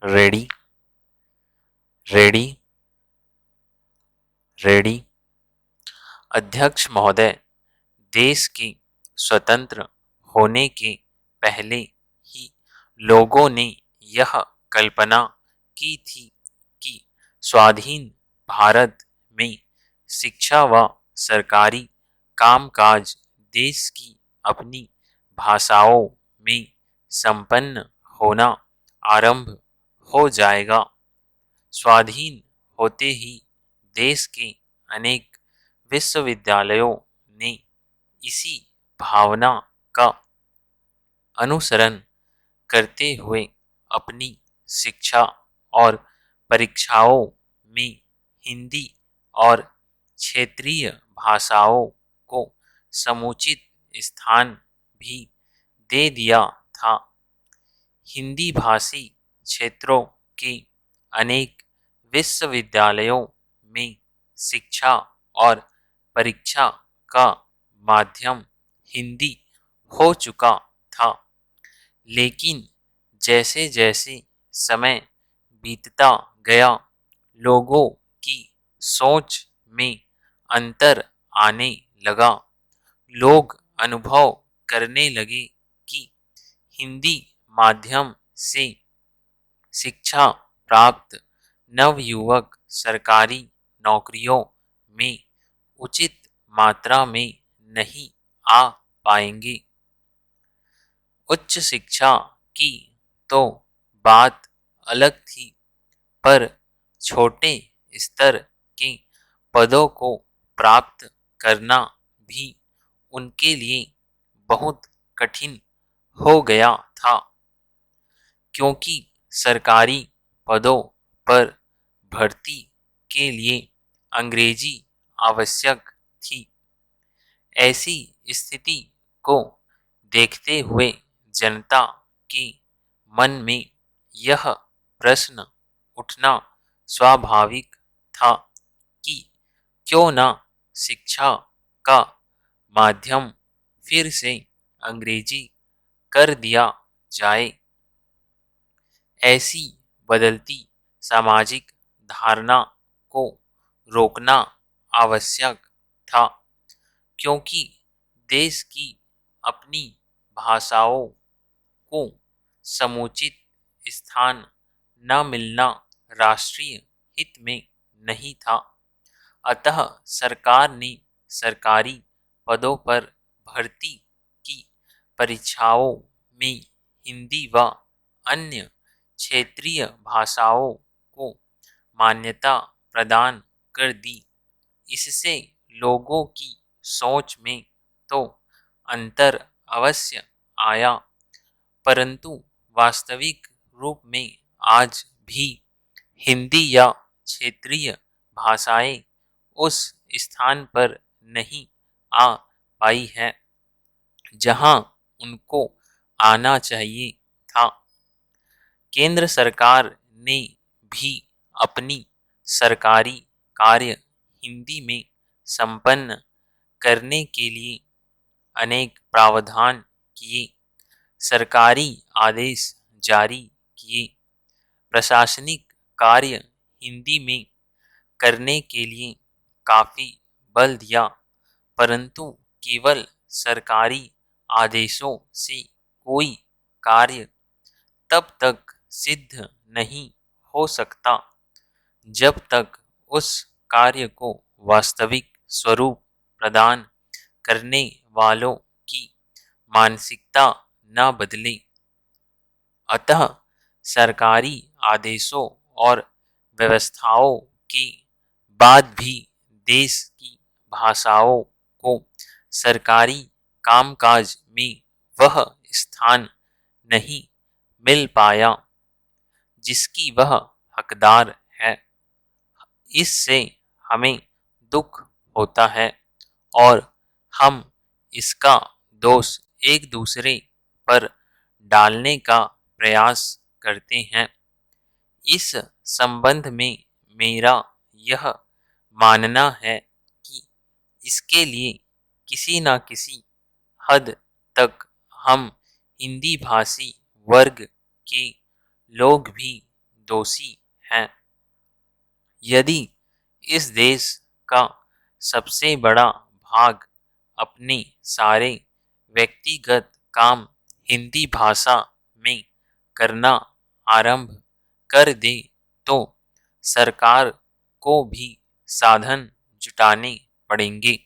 Ready ready ready. अध्यक्ष महोदय, देश के स्वतंत्र होने के पहले ही लोगों ने यह कल्पना की थी कि स्वाधीन भारत में शिक्षा व सरकारी कामकाज देश की अपनी भाषाओं में संपन्न होना आरंभ हो जाएगा। स्वाधीन होते ही देश के अनेक विश्वविद्यालयों ने इसी भावना का अनुसरण करते हुए अपनी शिक्षा और परीक्षाओं में हिंदी और क्षेत्रीय भाषाओं को समुचित स्थान भी दे दिया था। हिंदी भाषी क्षेत्रों के अनेक विश्वविद्यालयों में शिक्षा और परीक्षा का माध्यम हिंदी हो चुका था, लेकिन जैसे जैसे समय बीतता गया, लोगों की सोच में अंतर आने लगा। लोग अनुभव करने लगे कि हिंदी माध्यम से शिक्षा प्राप्त नवयुवक सरकारी नौकरियों में उचित मात्रा में नहीं आ पाएंगे। उच्च शिक्षा की तो बात अलग थी, पर छोटे स्तर के पदों को प्राप्त करना भी उनके लिए बहुत कठिन हो गया था, क्योंकि सरकारी पदों पर भर्ती के लिए अंग्रेजी आवश्यक थी। ऐसी स्थिति को देखते हुए जनता के मन में यह प्रश्न उठना स्वाभाविक था कि क्यों न शिक्षा का माध्यम फिर से अंग्रेजी कर दिया जाए। ऐसी बदलती सामाजिक धारणा को रोकना आवश्यक था, क्योंकि देश की अपनी भाषाओं को समुचित स्थान न मिलना राष्ट्रीय हित में नहीं था। अतः सरकार ने सरकारी पदों पर भर्ती की परीक्षाओं में हिंदी व अन्य क्षेत्रीय भाषाओं को मान्यता प्रदान कर दी। इससे लोगों की सोच में तो अंतर अवश्य आया, परंतु वास्तविक रूप में आज भी हिंदी या क्षेत्रीय भाषाएं उस स्थान पर नहीं आ पाई है जहां उनको आना चाहिए था। केंद्र सरकार ने भी अपनी सरकारी कार्य हिंदी में संपन्न करने के लिए अनेक प्रावधान किए, सरकारी आदेश जारी किए, प्रशासनिक कार्य हिंदी में करने के लिए काफी बल दिया, परंतु केवल सरकारी आदेशों से कोई कार्य तब तक सिद्ध नहीं हो सकता जब तक उस कार्य को वास्तविक स्वरूप प्रदान करने वालों की मानसिकता न बदले। अतः सरकारी आदेशों और व्यवस्थाओं के बाद भी देश की भाषाओं को सरकारी कामकाज में वह स्थान नहीं मिल पाया जिसकी वह हकदार है। इससे हमें दुख होता है और हम इसका दोष एक दूसरे पर डालने का प्रयास करते हैं। इस संबंध में मेरा यह मानना है कि इसके लिए किसी न किसी हद तक हम हिंदी भाषी वर्ग के लोग भी दोषी हैं। यदि इस देश का सबसे बड़ा भाग अपने सारे व्यक्तिगत काम हिंदी भाषा में करना आरंभ कर दे तो सरकार को भी साधन जुटाने पड़ेंगे।